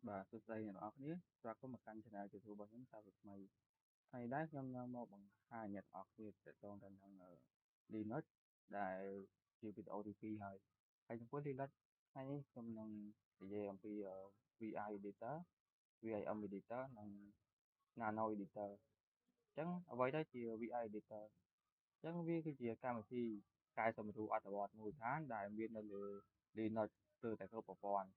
Bà tôi đây là ởนี้ra có một kênh channel YouTube bảo hiểm xã hội mày hay đấy trong một bằng hai nhật ở kia sẽ trong đang đi nốt đại chiều bị OTP hay hay trong cuối đi lết hay trong năng về ông bị VI editor VI âm editor năng nano editor chẳng ở đây đó chiều VI editor chẳng biết cái gì cam thì cài xong rồi ở đầu một tháng đại viên là đi nốt từ tại cơ bộ phận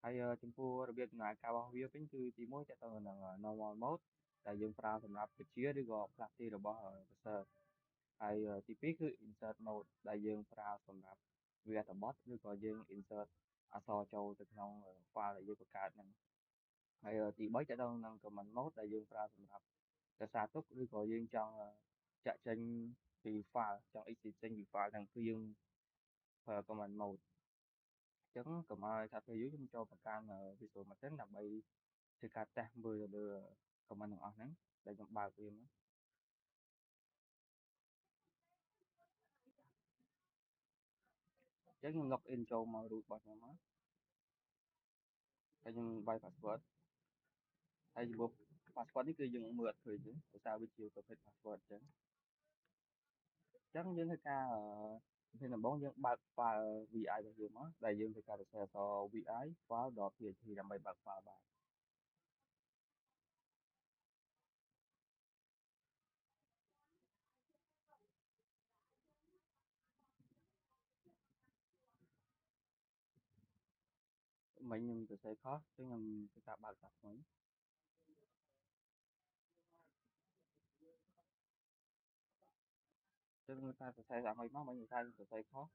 hayចំពោះរបៀបដំណើរការរបស់វាវិញគឺទីមួយតើតើនឹង normal mode ដែលយើងប្រើសម្រាប់បញ្ជាឬក៏ផ្លាស់ទីរបស់ cursor ហើយទីពីរគឺ insert mode ដែលយើងប្រើសម្រាប់វាអត្ថបទឬក៏យើង insert អក្សរចូលទៅក្នុង file ដែលយើងបង្កើតហ្នឹងហើយទី3តើតើនឹង command mode ដែលយើងប្រើសម្រាប់រក្សាទុកឬក៏យើងចង់ចាក់ចេញពី file ចង់ exit ចេញពី file ហ្នឹងគឺយើងប្រើ command mode អញ្ចឹងកុំឲ្យថាពេលយូរខ្ញុំចូលបង្កើន visual មកសិនដើម្បីធ្វើការតេស្តមើលលើ comment ទាំងអស់ហ្នឹងដែលខ្ញុំបើកវាមកអញ្ចឹងខ្ញុំ log in ចូលមក root របស់ខ្ញុំមកហើយខ្ញុំវាយ password ហើយចំពោះ password នេះគឺយើងមើលអត់ឃើញទេដោយសារវាជាប្រភេទ password អញ្ចឹងយើងធ្វើការពីដំបូងយើងបើក file vi របស់យើងមកដែលយើងធ្វើការសរសេរអក្សរ vi file.php ដើម្បីបើក file បានមិញខ្ញុំសរសេរខុសអញ្ចឹងខ្ញុំធ្វើការបើកសាច់ថ្មីអញ្ចឹងថាសរសេរសាច់ថ្មីមកមិញថាសរសេរខុស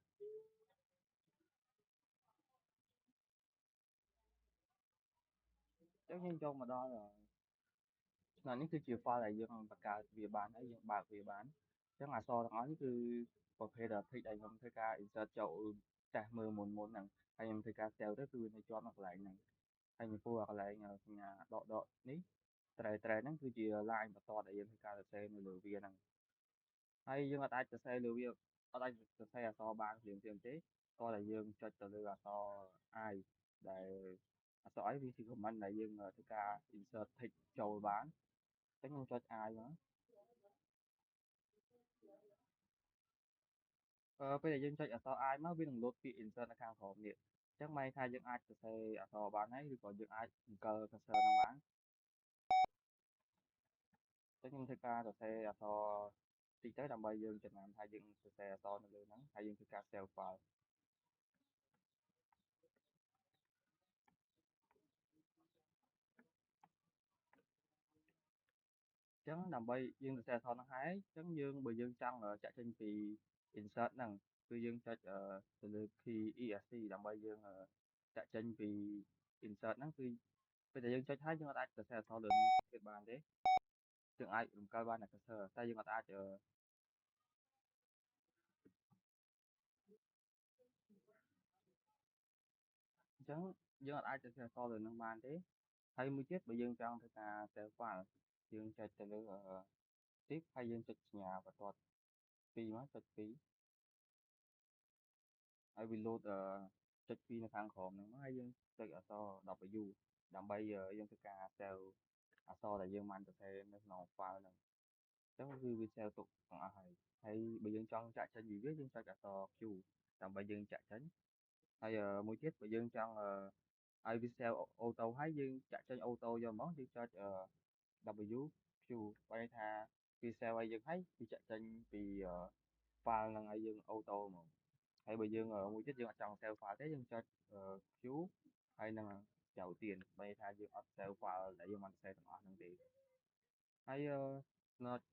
អញ្ចឹងយើងចូលមកដល់ឆ្នាំនេះគឺជា file ដែលយើងបង្កើតវាបានហើយយើងបើកវាបានអញ្ចឹងអក្សរទាំងអស់នេះគឺប្រភេទ text ដែលខ្ញុំធ្វើការ insert ចូលតេស្តមើលមុនហ្នឹងហើយខ្ញុំធ្វើការ save ទៅគឺវានៅជាប់នៅកន្លែងហ្នឹងហើយចំពោះកន្លែងសញ្ញាដកនេះត្រែហ្នឹងគឺជា line បន្ទាត់ដែលយើងធ្វើការសរសេរនៅលើវាហ្នឹងហើយយើងអត់អាចសរសេរលើវាអត់អាចសរសេរអក្សរបានភ្លាមៗទេតោះតែយើងចុចទៅលើអក្សរ I ដែលអក្សរ I វាជា command ដែលយើងធ្វើការ insert text ចូលបានអញ្ចឹងខ្ញុំចុច I មកពេលដែលយើងចុចអក្សរ I មកវានឹងលោតពាក្យ insert នៅខាងក្រោមនេះអញ្ចឹងបានន័យថាយើងអាចសរសេរអក្សរបានហើយឬក៏យើងអាចអង្គុយ cursor ហ្នឹងបានអញ្ចឹងខ្ញុំធ្វើការសរសេរអក្សរតិចទៅដើម្បីយើងចំណាំថាយើងសរសេរអក្សរនៅលើហ្នឹងហើយយើងធ្វើការ save file អញ្ចឹងដើម្បីយើងសរសេរអក្សរហ្នឹងហើយអញ្ចឹងយើងបើយើងចង់ចាក់ចេញពី insert ហ្នឹងគឺយើងចុចទៅលើ key ESC ដើម្បីយើងចាក់ចេញពី insert ហ្នឹងគឺពេលដែលយើងចុចហើយយើងអាចសរសេរអក្សរលើហ្នឹងទៀតបានទេយើងអាចរំកិលបានតែ cursor តែយើងអត់អាចអញ្ចឹងយើងអត់អាចសរសេរអក្សរលើហ្នឹងបានទេហើយមួយទៀតបើយើងចង់ធ្វើការ save file យើងចុចទៅលើtip ហើយយើងចុចសញ្ញាបន្ទាត់2មកចុច2ហើយវាលោតចុច2នៅខាងក្រោមហ្នឹងមកហើយយើងចុចអក្សរ W ដើម្បីយើងធ្វើការ save អក្សរដែលយើងបានសរសេរនៅក្នុង file ហ្នឹងអញ្ចឹងគឺវា save ទុកទាំងអស់ហើយបើយើងចង់ចាក់ចេញពីវាយើងចុចអក្សរ Q ដើម្បីយើងចាក់ចេញហើយមួយទៀតបើយើងចង់ឲ្យវា save auto ហើយយើងចាក់ចេញ auto យកហ្មងយើងចុចW Q បើន័យថាវា save ឲ្យយើងហើយវាចាក់ចេញពី file ហ្នឹងឲ្យយើង auto ហ្មងហើយបើយើងមួយទៀតយើងអត់ចង់ save file ទេយើងចុចQ ហើយនឹងចៅទៀនបើន័យថាយើងអត់ save file ដែលយើងបានសរសេរទាំងអស់ហ្នឹងទេហើយ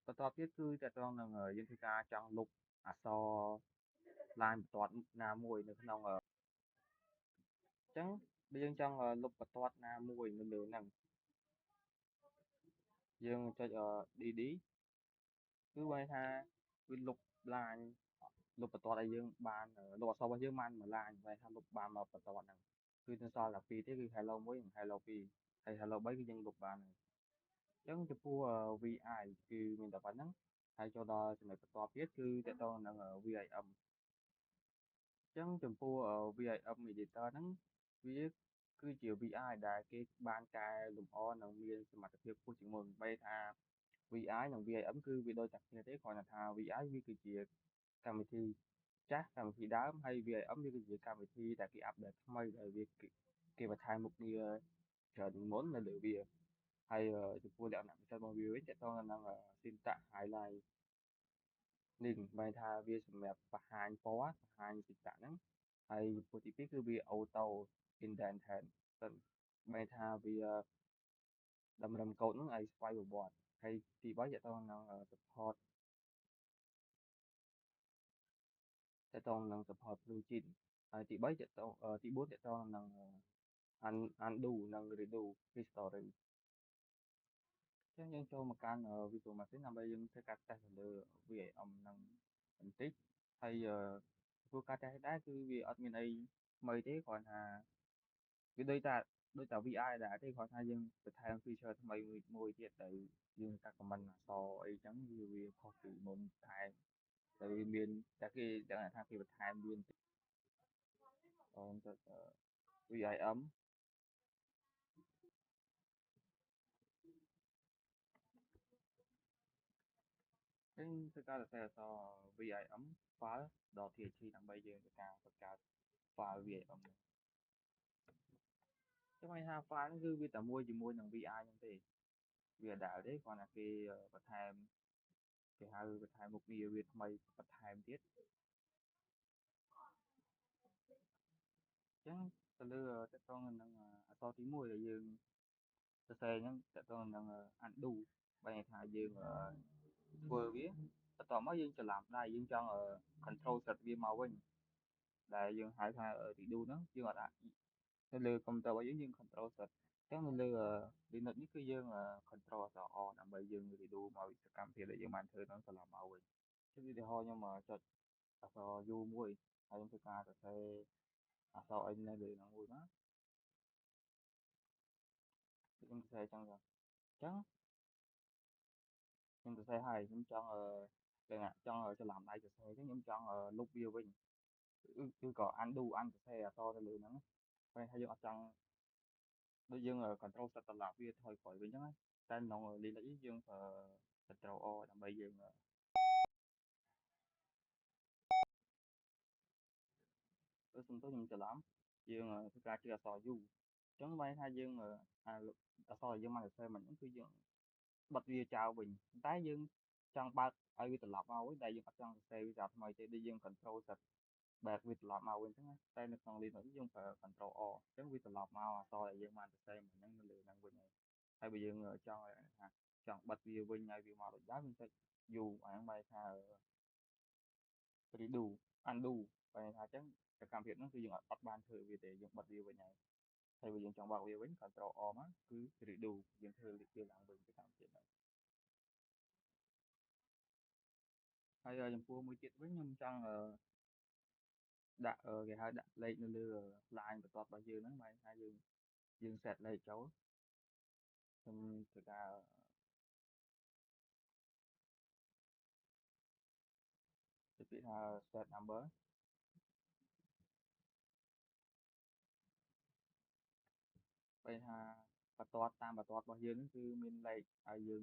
បន្តទៀតគឺតើតើនឹងយើងធ្វើការចង់លុបអក្សរ line បន្ទាត់ណាមួយនៅក្នុងអញ្ចឹងបើយើងចង់លុបបន្ទាត់ណាមួយនៅលើហ្នឹងយើងចុចDD គឺបើន័យថាវាលុប line លុបបន្ទាត់ឲ្យយើងបានលុបអក្សររបស់យើងបានមួយ line បើន័យថាលុបបានមកបន្ទាត់ហ្នឹងគឺនៅសល់តែពីរទេគឺ hello 1និង hello 2ហើយ hello 3គឺយើងលុបបានហើយអញ្ចឹងចំពោះ VI គឺមានតែប៉ុណ្្នឹងហើយចូលដល់ចំណុចបន្តទៀតគឺតកតងនឹង VIM អញ្ចឹងចំពោះ VIM editor ហ្នឹងវា គឺជា VI ដែលគេបានកែលម្អនិងមានសមត្ថភាពខ្ពស់ជាងមុនបីថា VI និង VIM គឺវាដូចតែគ្នាទេគ្រាន់តែថា VI វាគឺជាកម្មវិធីចាស់កម្មវិធីដើមហើយ VIM វាគឺជាកម្មវិធីដែលគេអាប់ដេតថ្មីដែលគេបន្ថែមមុខងារច្រើនជាងមុននៅលើវាហើយចំពោះលក្ខណៈពិសេសរបស់វាវិញទាក់ទងទៅនឹង syntax highlight link បែរថាវាសម្រាប់បង្ហាញពណ៌បង្ហាញ syntax ហ្នឹងហើយចំពោះទីពីរគឺវា auto indentation បែរថាវាតម្រឹមកូដហ្នឹងឲ្យស្វ័យប្រវត្តិហើយទី3ទាក់ទងនឹង support ទាក់ទងនឹង support plugin ហើយទី3ទាក់ទងទី4ទាក់ទងនឹង undo និង redo history អញ្ចឹងយើងចូលមកកាន់ Visual Machine ដើម្បីយើងធ្វើការតេស្តទៅលើ VIM នឹងបន្តិចហើយព្រោះការតេស្តនេះដែរគឺវាអត់មានអីថ្មីទេគ្រាន់ថាវាដូចតា VI ដែរទេគ្រាន់ថាយើងបន្ថែម feature ថ្មីមួយទៀតដែលយើងកាត់ comment អក្សរអីចឹងវាខុសពីមុនថែមតែវាមានតែគេដឹងថាគេបន្ថែមមានទៅ VIM ចឹងធ្វើការសរសេរអក្សរ VIM file .thc ដើម្បីយើងធ្វើការបង្កើត file VIM ហ្នឹងចឹងបានថា file ហ្នឹងគឺវាតែមួយជាមួយនឹង VI ហ្នឹងទេវាអត់ដែលទេគ្រាន់តែគេបន្ថែមគេហៅបន្ថែមមុខងារវាថ្មីបន្ថែមទៀតចឹងទៅលើតកតងនឹងអក្សរទី1ដែលយើងសរសេរហ្នឹងតកតងនឹង undo បែរថាយើងធ្វើវាបន្ទាប់មកយើងច្រឡំដៃយើងចង់ control set វាមកវិញដែលយើងហៅថា redo ហ្នឹងយើងអត់អាចនៅលើ computer របស់យើង control set អញ្ចឹងនៅលើ Linux នេះគឺយើង control អក្សរ O ដើម្បីយើង redo មកសកម្មភាពដែលយើងបានធ្វើហ្នឹងត្រឡប់មកវិញជាឧទាហរណ៍ខ្ញុំចុចអក្សរ U មួយហើយខ្ញុំធ្វើការសរសេរអក្សរ N នៅលើហ្នឹងមួយមកខ្ញុំសរសេរចឹងទៅអញ្ចឹងខ្ញុំសរសេរហើយខ្ញុំចង់ចង់ច្រឡំដៃសរសេរអញ្ចឹងខ្ញុំចង់លុបវាវិញគឺក៏ undo សរសេរអក្សរទៅលើហ្នឹងពេលថាយើងអត់ចង់ដូចយើង control set ត្រឡប់វាថយក្រោយវិញអញ្ចឹងតែក្នុង Linux នេះយើងប្រើ control O ដើម្បីយើងសំទោសខ្ញុំច្រឡំយើងធ្វើការជឿអក្សរ U អញ្ចឹងបែរថាយើងអក្សរយើងមកសរសេរមិនហ្នឹងគឺយើងបិទវាចោលវិញតែយើងចង់បើកឲ្យវាត្រឡប់មកវិញតែយើងអត់ចង់សរសេរវាថ្មីទេដូចយើង control set បែបវាត្រឡប់មកវិញអញ្ចឹងតែនៅក្នុង Linux យើងប្រើ control O អញ្ចឹងវាត្រឡប់មកអក្សរដែលយើងបានសរសេរមិញហ្នឹងនៅលើហ្នឹងវិញហើយបើយើងចង់ឲ្យថាចង់បិទវាវិញឲ្យវាមកដូចដើមយើងចុច U អាហ្នឹងបែរថា redo undo បែរថាអញ្ចឹងសកម្មភាពហ្នឹងគឺយើងអត់បានធ្វើវាទេយើងបិទវាវិញហើយបើយើងចង់បើកវាវិញ control O មកគឺ redo យើងធ្វើវាឡើងវិញសកម្មភាពហ្នឹងហើយចំពោះមួយទៀតវិញខ្ញុំចង់ដាក់គេហៅដាក់លេខនៅលើ line បន្ទាត់របស់យើងហ្នឹងបែរថាយើង set លេខចូលខ្ញុំធ្វើការគេពាក្យថា set number បែរថាបន្ទាត់តាមបន្ទាត់របស់យើងហ្នឹងគឺមានលេខឲ្យយើង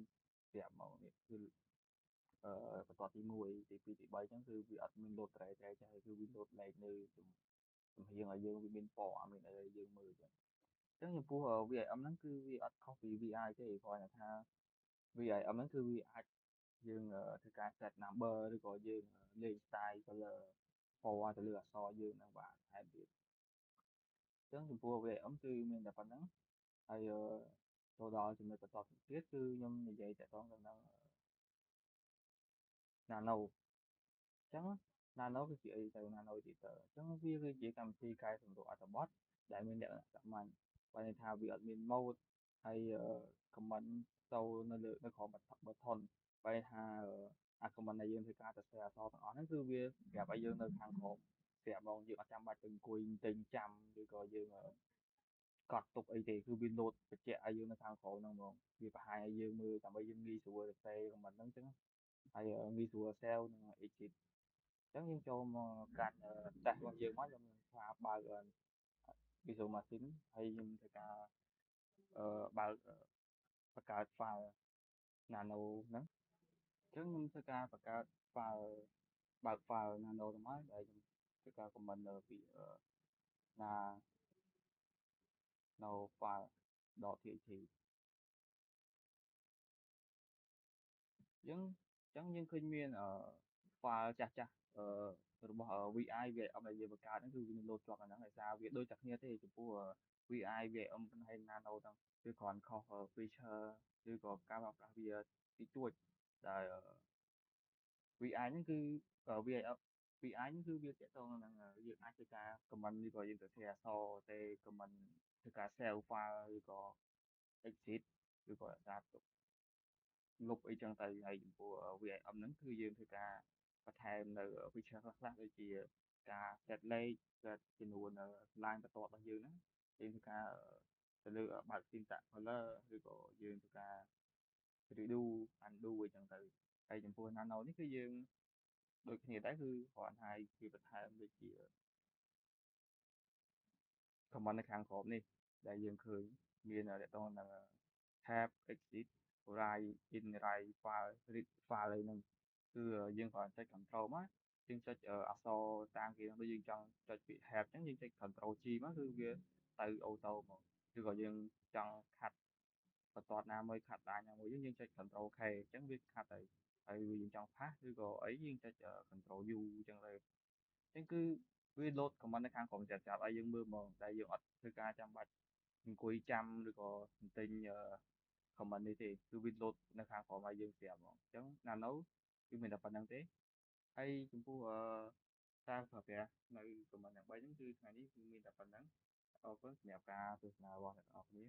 ប្រាប់មកនេះគឺបន្ទាត់ទី1ទី2ទី3អញ្ចឹងគឺវាអត់មាន load ត្រេចេះគឺវា load លេខនៅចំហៀងឲ្យយើងវាមានពណ៌មានអីឲ្យយើងមើលអញ្ចឹងចំពោះ VIM ហ្នឹងគឺវាអត់ខុសពី VI ទេគ្រាន់តែថា VIM ហ្នឹងគឺវាអាចយើងធ្វើការ set number ឬក៏យើងលេង style color ពណ៌ទៅលើអក្សរយើងហ្នឹងបាទថែមទៀតអញ្ចឹងចំពោះ VIM គឺមានតែប៉ុណ្្នឹងហើយចូលដល់ចំណុចបន្តទៀតគឺខ្ញុំនិយាយតទៅនឹង Nano អញ្ចឹង Nano គឺជាអីទៅ Nano Editor អញ្ចឹងវាគឺជាកម្មវិធីកែសម្រួលអត្ថបទដែលមានលក្ខណៈសាមញ្ញបើន័យថាវាអត់មាន mode ហើយ comment ចូលនៅក្រោម button បែរថាcomment ដែលយើងធ្វើការសរសេរអក្សរទាំងអស់ហ្នឹងគឺវាប្រាប់ឲ្យយើងនៅខាងក្រោមប្រាប់ហ្មងយើងអត់ចាំបាច់ទៅអង្គុយទិញចាំឬក៏យើងកត់ទុកអីទេគឺវា load បញ្ជាក់ឲ្យយើងនៅខាងក្រោមហ្នឹងហ្មងវាបង្ហាញឲ្យយើងមើលដើម្បីយើងងាយស្រួលសរសេរ comment ហ្នឹងអញ្ចឹងហើយងាយស្រួល save និង exit អញ្ចឹងយើងចូលមកកាត់ test របស់យើងមកខ្ញុំថាបើក Visual Machine ហើយខ្ញុំធ្វើការបើកបង្កើត file nano ហ្នឹងអញ្ចឹងខ្ញុំធ្វើការបង្កើត file បើក file nano ទៅមកហើយខ្ញុំធ្វើការ comment ពីnano file .txt អញ្ចឹងយើងឃើញមាន file ចាស់ៗរបស់ VI VIM ដែលយើងបង្កើតហ្នឹងគឺវាលោតជាប់អាហ្នឹងដោយសារវាដូចតែគ្នាទេចំពោះ VI VIM ហើយ Nano ហ្នឹងវាគ្រាន់ខុស feature ឬក៏ការប្រើប្រាស់វាតិចតួចដែល VI ហ្នឹងគឺ VIM VI ហ្នឹងគឺវាទាក់ទងនឹងយើងអាចធ្វើការ comment ឬក៏យើងទៅធ្វើអក្សរទេ comment ធ្វើការ save file ឬក៏ exit ឬក៏ការទុកលុបអីចឹងទៅហើយចំពោះ VIM ហ្នឹងគឺយើងធ្វើការបន្ថែមនៅ feature ខ្លះៗដូចជាការ set លេខ set ចំនួន line បន្ទាប់របស់យើងហ្នឹងយើងធ្វើការទៅលើបើក syntax color ឬក៏យើងធ្វើការ redo undo អីចឹងទៅហើយចំពោះ nano នេះគឺយើងដូចគ្នាដែរគឺគ្រាន់តែគេបន្ថែមដូចជា comment នៅខាងក្រោមនេះដែលយើងឃើញមានទាក់ទងនឹង tab exit write in write file read file អីហ្នឹងគឺយើងគ្រាន់ចុច control មកយើងចុចអក្សរតាមគេដូចយើងចង់ចុចពាក្យ tab អញ្ចឹងយើងចុច control G មកគឺវាទៅអូតូមកឬក៏យើងចង់ខាត់បន្ទាត់ណាមួយខាត់ដាច់ណាមួយយើងចុច control K អញ្ចឹងវាខាត់ហើយយើងចង់ផាសឬក៏អីយើងចុច control U អញ្ចឹងទៅអញ្ចឹងគឺវា load comment នៅខាងក្រោមចាប់ឲ្យយើងមើលមកតែយើងអត់ធ្វើការចាំបាច់អង្គុយចាំឬក៏ទិញcomment នេះទេគឺវា load នៅខាងក្រោមឲ្យយើងស្រាប់ហ្មងអញ្ចឹង nano គឺមានតែប៉ុណ្្នឹងទេហើយចំពោះការប្រើប្រាស់នៅ comment ទាំង3ហ្នឹងគឺថ្ងៃនេះគឺមានតែប៉ុណ្្នឹងអរគុណសម្រាប់ការទស្សនារបស់អ្នកនរគ្នា